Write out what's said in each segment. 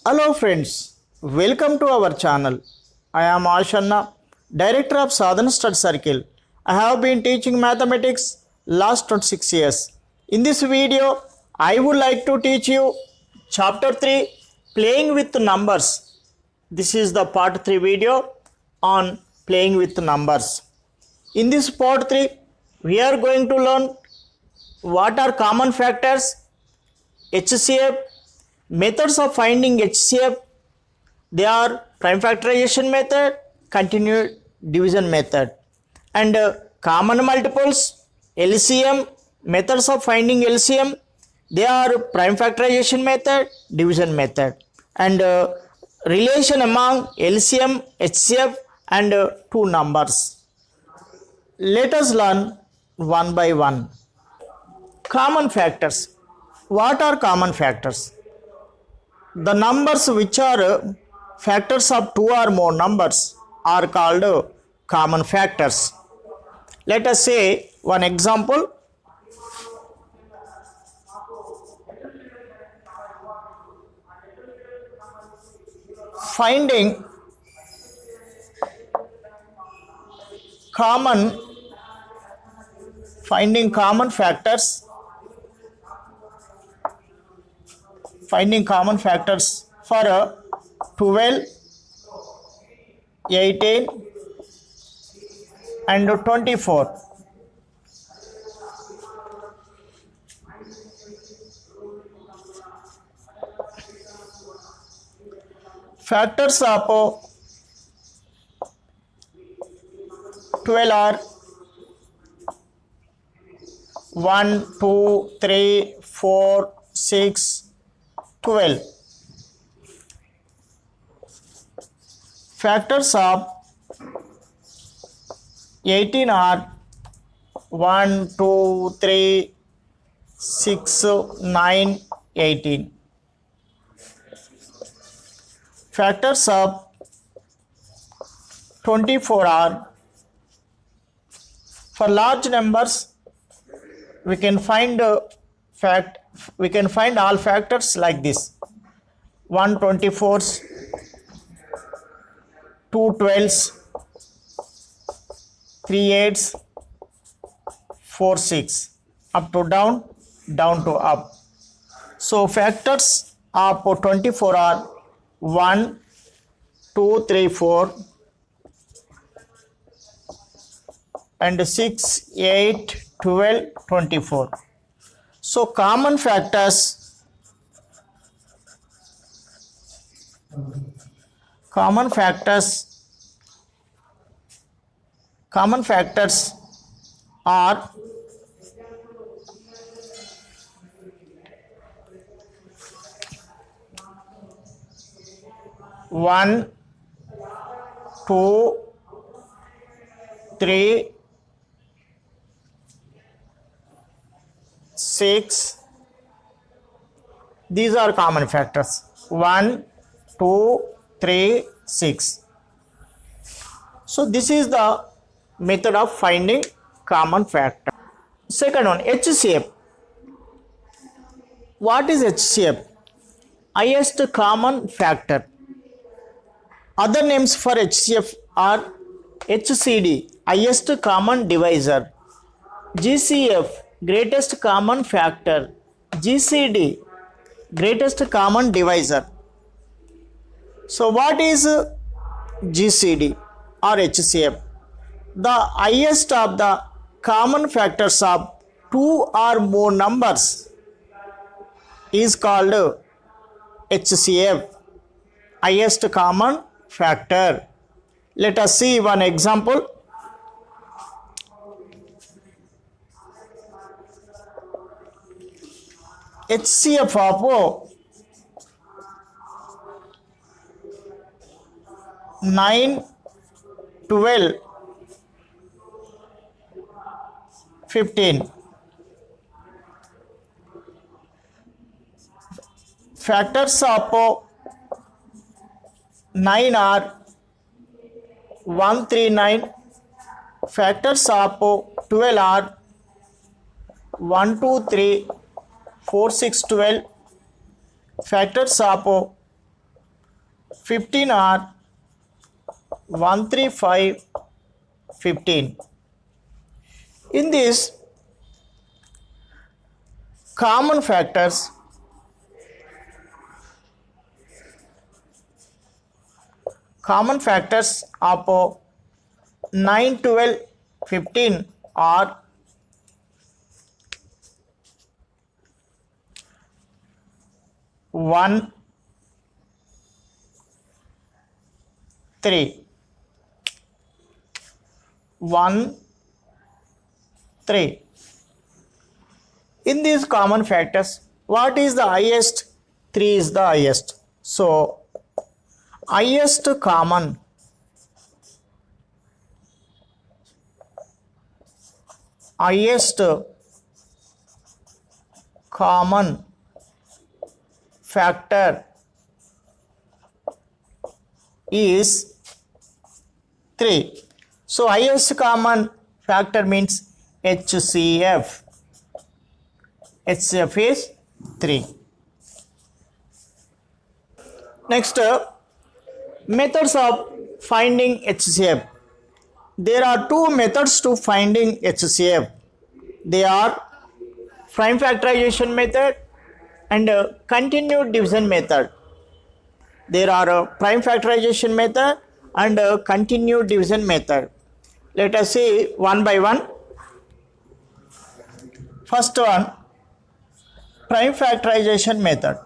Hello friends, welcome to our channel. I am Ashanna, Director of Sadhana Study Circle. I have been teaching mathematics last 26 years. In this video, I would like to teach you Chapter 3, Playing with Numbers. This is the Part 3 video on playing with numbers. In this Part 3, we are going to learn what are common factors, HCF, methods of finding HCF. They are prime factorization method, continued division method, and common multiples, LCM, methods of finding LCM. They are prime factorization method, division method, and relation among LCM, HCF, and two numbers. Let us learn one by one. Common factors. What are common factors? The numbers which are factors of two or more numbers are called common factors. Let us say one example. Finding common factors for 12, 18 and 24. Factors of 12 are 1, 2, 3, 4, 6, 12. Factors of 18 are 1, 2, 3, 6, 9, 18. Factors of 24 are, for large numbers we can find all factors like this: 1 24s, 2 12s, 3 8s, 4 6, up to down, down to up. So factors of 24 are 1, 2, 3, 4 and 6, 8, 12, 24. So common factors are 1, 2, 3, 6. These are common factors: 1, 2, 3, 6. So this is the method of finding common factor. Second one, HCF. What is HCF? Highest common factor. Other names for HCF are HCD, highest common divisor; GCF, greatest common factor; GCD, greatest common divisor. So what is GCD or HCF? The highest of the common factors of two or more numbers is called HCF, highest common factor. Let us see one example. HCF of 9, 12, 15. Factors of 9 are 1, 3, 9. Factors of 12 are 1, 2, 3, 4, 6, 12. Factors of 15 or 135 15. In this common factors, of 9, 12, 15 are 1, 3, 1, 3. In these common factors, what is the highest? 3 is the highest. So, highest common factor is 3. So, highest common factor means HCF. HCF is 3. Next, methods of finding HCF. There are two methods to finding HCF. They are prime factorization method and continued division method. There are a prime factorization method and a continued division method. Let us see one by one. First one, prime factorization method.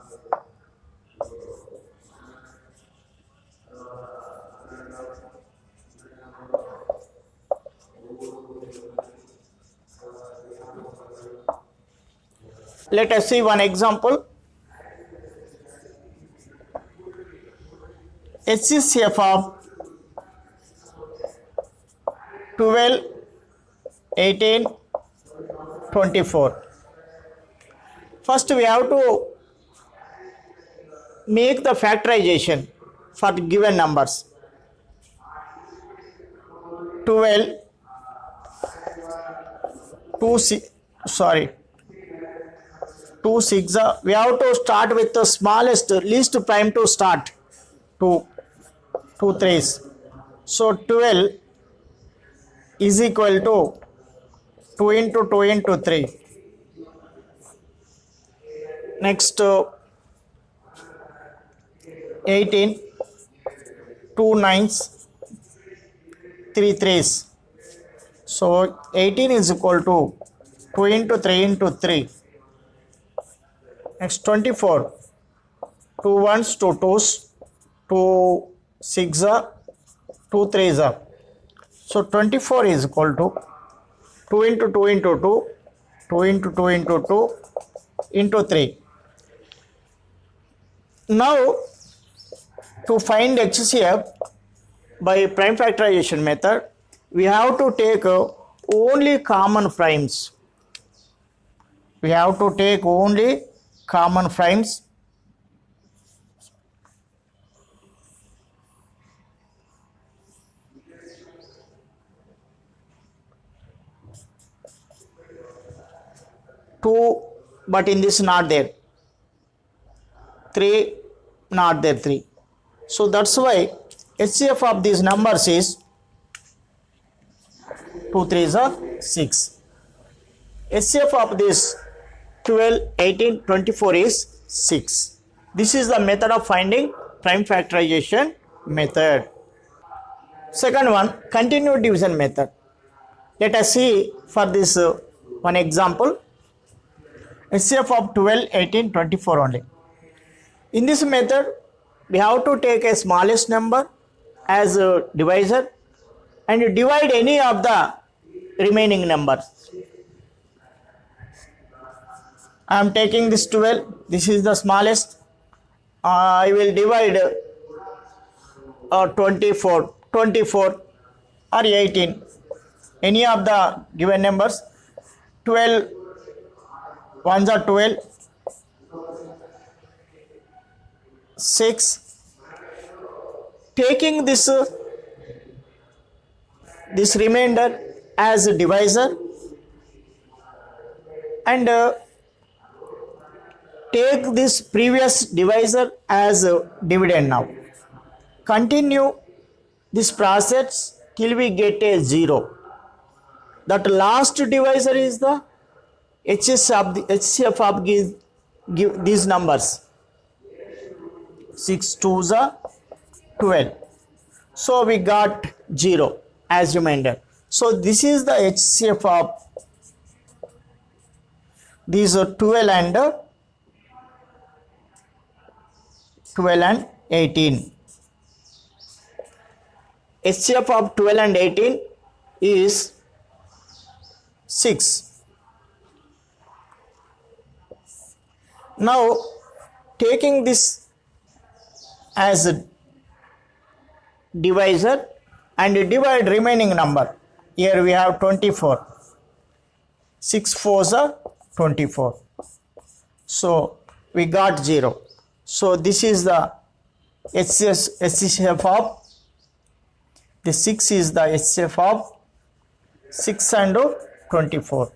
Let us see one example. HCF of 12, 18, 24. First we have to make the factorization for given numbers. 12, 2 6, we have to start with the smallest, least prime to start. 2 3s. So 12 is equal to 2 into 2 into 3. Next 18, 2 9s, 3 3s. So 18 is equal to 2 into 3 into 3. Next 24, 2 1s, 2 2s, 2 6, 2 3s. So 24 is equal to 2 into 2 into 2, 2 into 2 into 2 into 3. Now to find HCF by prime factorization method, we have to take only common primes. We have to take only common primes. Two, but in this not there. 3, not there 3. So that's why HCF of these numbers is 2 3s are 6. HCF of this 12, 18, 24 is 6. This is the method of finding prime factorization method. Second one, continued division method. Let us see for this one example. HCF of 12, 18, 24 only. In this method, we have to take a smallest number as a divisor and divide any of the remaining numbers. I am taking this 12, this is the smallest. I will divide 24 or 18, any of the given numbers. 12 ones are 12, 6. Taking this remainder as a divisor and take this previous divisor as a dividend now. continue this process till we get a 0. That last divisor is the HCF of give these numbers. 6 2s are 12. So we got 0 as remainder. So this is the HCF of these are 12 and 18. HCF of 12 and 18 is 6. Now taking this as a divisor and divide remaining number. Here we have 24. 6 4s are 24. So we got 0. So this is the HCF of the 6 is the HCF of 6 and 24.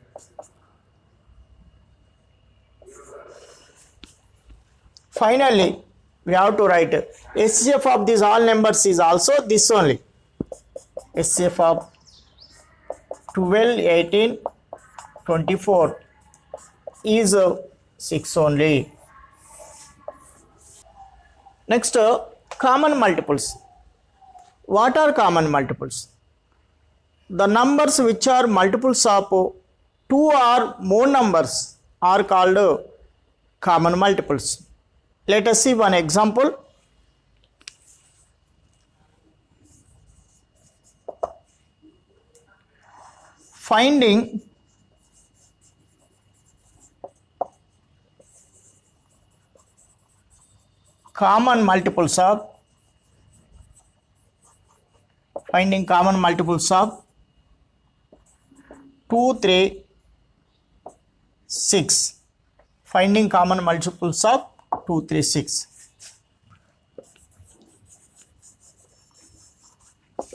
Finally, we have to write HCF of these all numbers is also this only. HCF of 12, 18, 24 is 6 only. Next, common multiples. What are common multiples? The numbers which are multiples of 2 or more numbers are called common multiples. Let us see one example. Finding common multiples of 2, 3, 6. Finding common multiples of 2, 3, 6.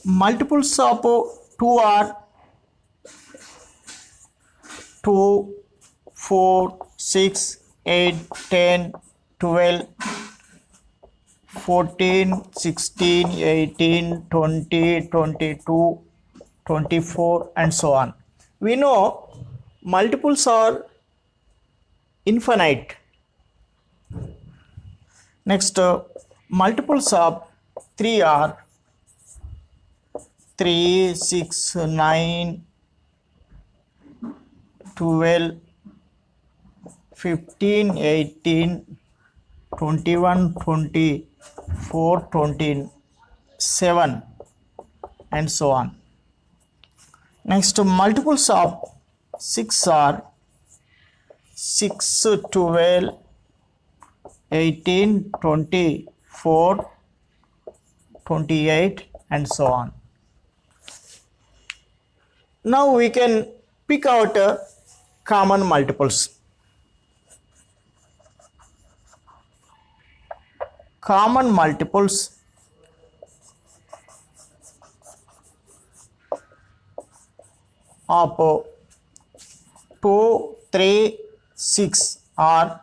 Multiples of 2 are 2, 4, 6, 8, 10, 12, 14, 16, 18, 20, 22, 24 and so on. We know multiples are infinite. Next, multiples of 3 are 3, 6, 9, 12, 15, 18, 21, 24, 27 and so on. Next, multiples of 6 are 6, 12, 18, 24, 28 and so on. Now we can pick out common multiples. Common multiples of 2, 3, 6 are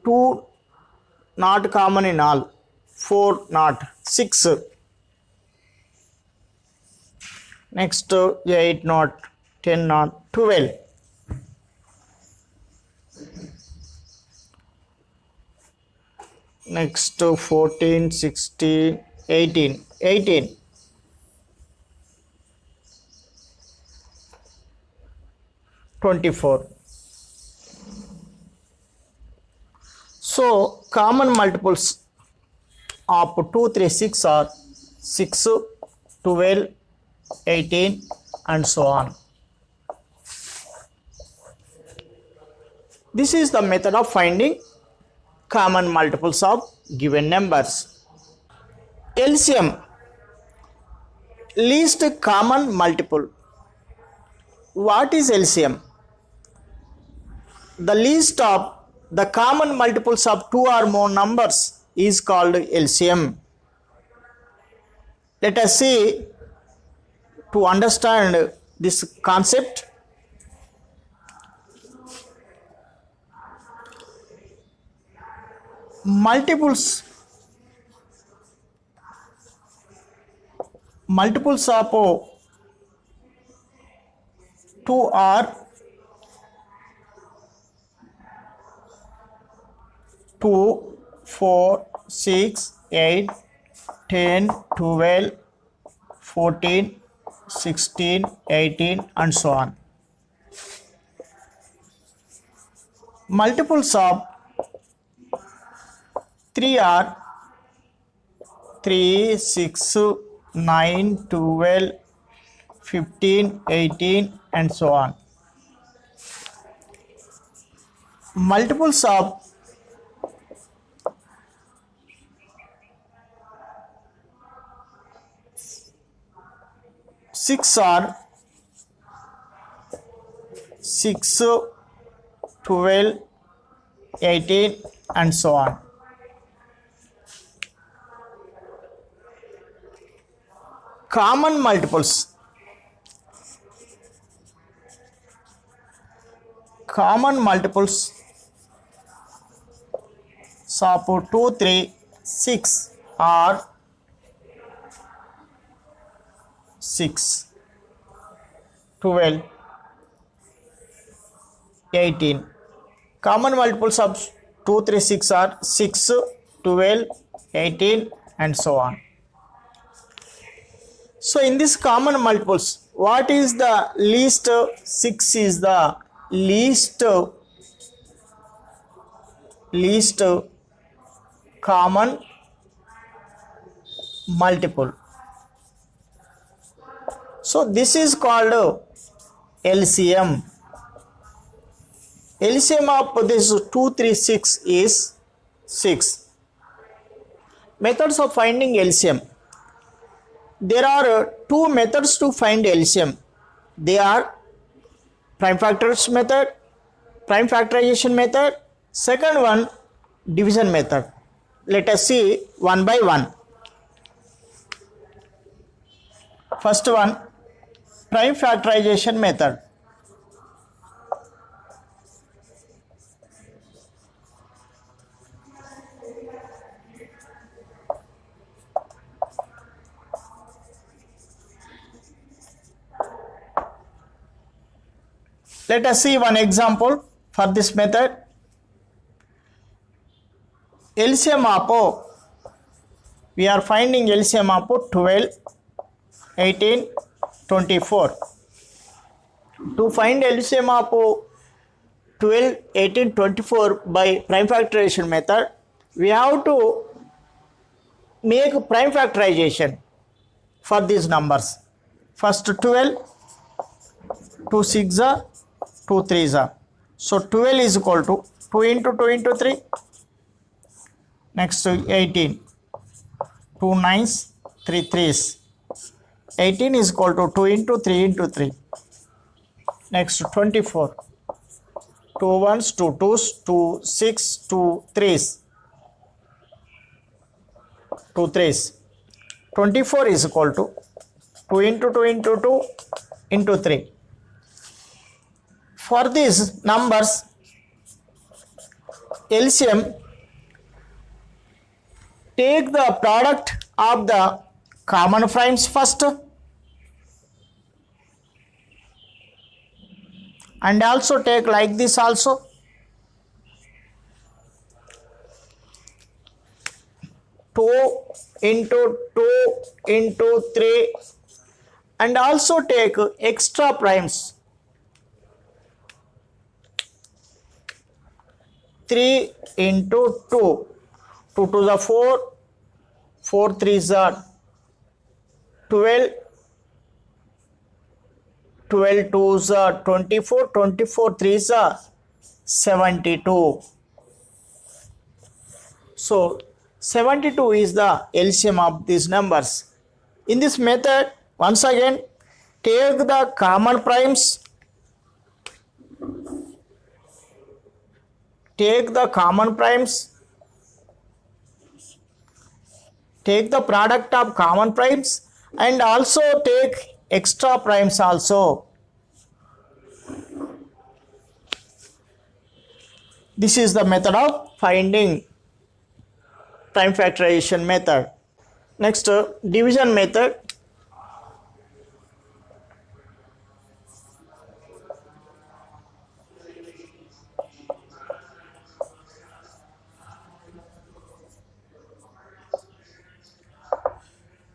2 not common in all, 4 not, 6. Next, 8 not, 10 not, 12. Next, 14, 16, 18, 18. (24). So common multiples of 2, 3, 6 are 6, 12, 18 and so on. This is the method of finding common multiples of given numbers. LCM, least common multiple. What is LCM? The least of the common multiples of 2 or more numbers is called LCM. Let us see to understand this concept. multiples of 2 are 2, 4, 6, 8, 10, 12, 14, 16, 18 and so on. Multiples of 3 are 3, 6, 9, 12, 15, 18 and so on. Multiples of 6 are 6, 12, 18 and so on. Common multiples. Common multiples of 2, 3, 6 are 6, 12, 18. Common multiples of 2, 3, 6 are 6, 12, 18 and so on. So in this common multiples, what is the least? 6 is the least common multiple. So this is called LCM. LCM of this 2, 3, 6 is 6. Methods of finding LCM. There are two methods to find LCM. They are prime factors method, prime factorization method. Second one, division method. Let us see one by one. First one, prime factorization method. Let us see one example for this method. LCM of, we are finding LCM of 12, 18, 24. To find LCM of 12, 18, 24 by prime factorization method, we have to make prime factorization for these numbers. First 12, 2 6 are, 2 3 are. So 12 is equal to 2 into 2 into 3. Next 18, 2 9s, 3 3s. 18 is equal to 2 into 3 into 3. Next 24, 2 1s, 2 2s, 2 6, 2 3s. 2 3s. 24 is equal to 2 into 2 into 2 into 3. For these numbers, LCM, take the product of the common primes first and also take like this also. Two into 2 into 3 and also take extra primes. 3 into 2, 2 to the 4, 4 3s are 12, 12 2s are 24, 24 3s are 72. So 72 is the LCM of these numbers. In this method, once again, take the common primes, take the product of common primes and also take extra primes also. This is the method of finding prime factorization method. Next, division method.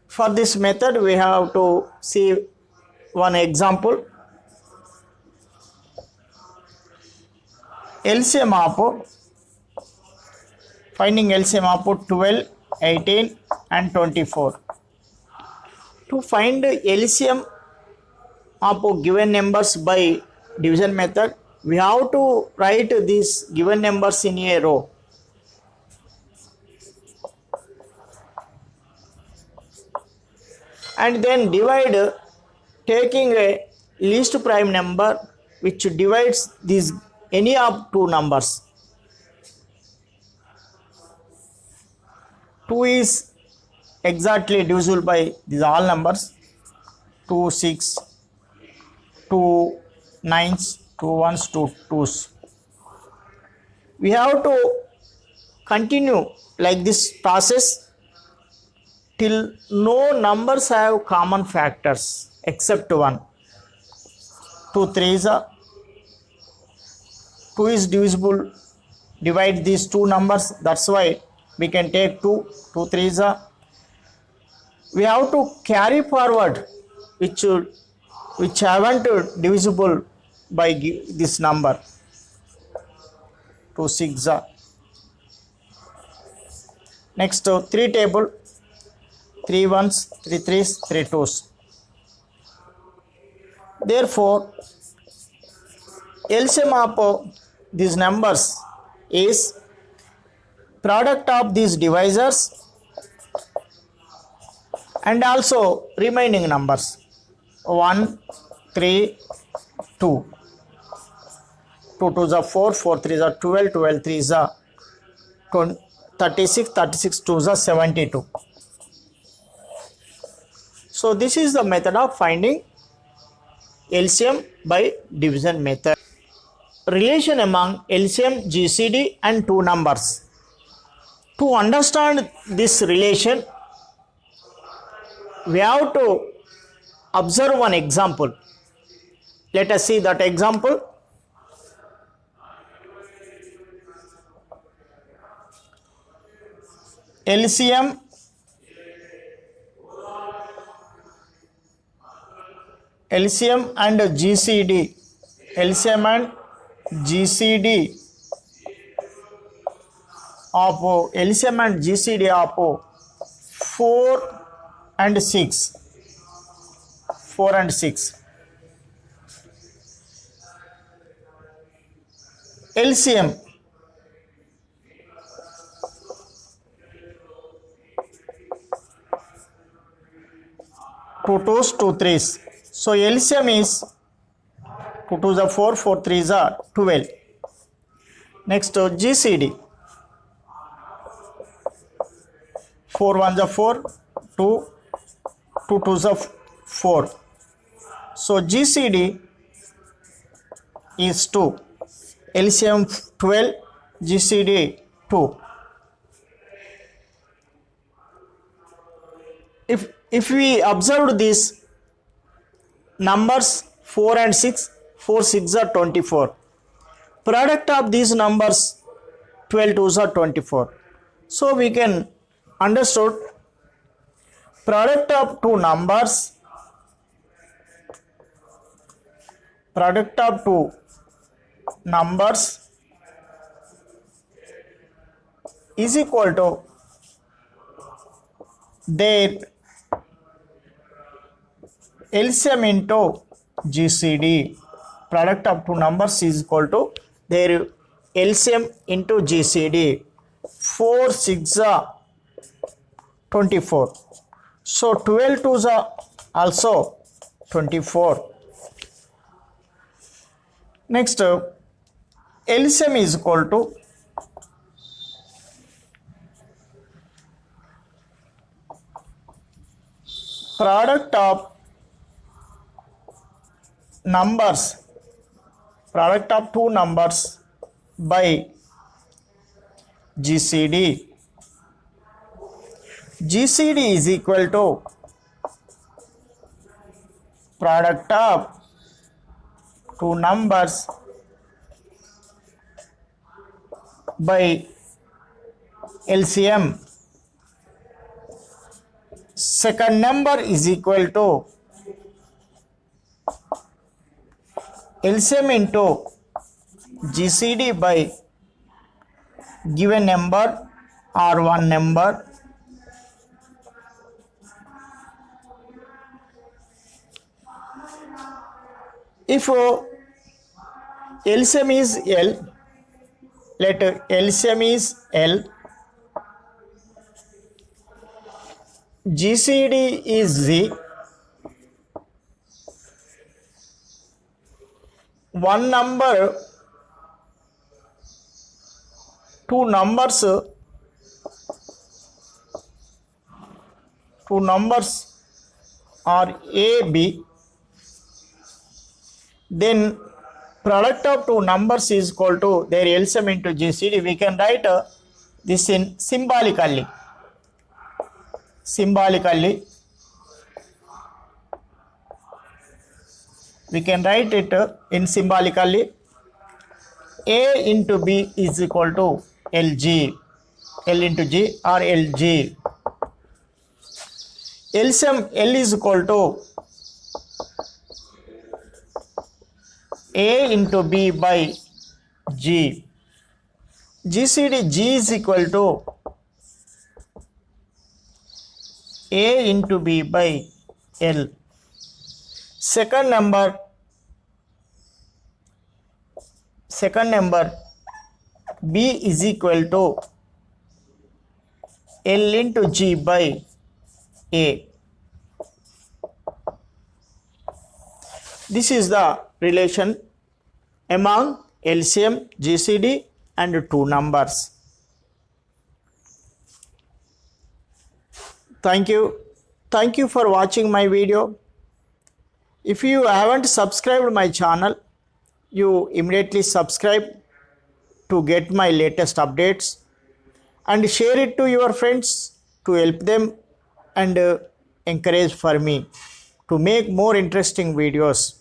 For this method, we have to see one example. LCM of finding LCM of 12, 18 and 24. To find LCM of given numbers by division method, we have to write these given numbers in a row. And then divide taking a least prime number which divides these any of two numbers. 2 is exactly divisible by these all numbers. 2, 6, 2 9s, 2 1s, 2 2s. We have to continue like this process till no numbers have common factors except 1. 2 3s are 2 is divisible, divide these two numbers, that's why we can take 2 3s are. We have to carry forward which haven't divisible by this number. 2 6 are. Next, 3 table, 3 1s, 3 3s, 3 2s. Therefore, LCM of these numbers is product of these divisors and also remaining numbers 1, 3, 2. 2 2s are 4, 4 3s are 12, 12 3s are 36, 36 2s are 72. So this is the method of finding LCM by division method. Relation among LCM, GCD and two numbers. To understand this relation, we have to observe one example. Let us see that example. LCM and GCD. LCM and GCD of LCM and GCD of 4 and 6. 4 and 6. LCM 2 2s, 2 3s. So LCM is 2 2s are 4, 4 3s are 12. Next, GCD 4 1s are 4, 2 2s are 4. So GCD is 2. LCM 12, GCD 2. If we observe these numbers 4 and 6, 4 6 are 24. Product of these numbers 12 2s are 24. So we can understood product of two numbers, is equal to their LCM into GCD. Product of two numbers is equal to their LCM into GCD. 4 6 are 24. So 12 2s are also 24. Next, LCM is equal to product of two numbers by GCD. GCD is equal to product of two numbers by LCM. Second number is equal to LCM into GCD by given number or one number. If LCM is L, let LCM is L, GCD is Z, one number, two numbers are A, B, then product of two numbers is equal to their LCM into GCD. We can write this in symbolically. We can write it in symbolically. A into B is equal to LG, L into G or LG. LCM L is equal to A into B by G. GCD G is equal to A into B by L. Second number B is equal to L into G by A. This is the relation among LCM, GCD and two numbers. Thank you for watching my video. If you haven't subscribed my channel, you immediately subscribe to get my latest updates and share it to your friends to help them and encourage for me to make more interesting videos.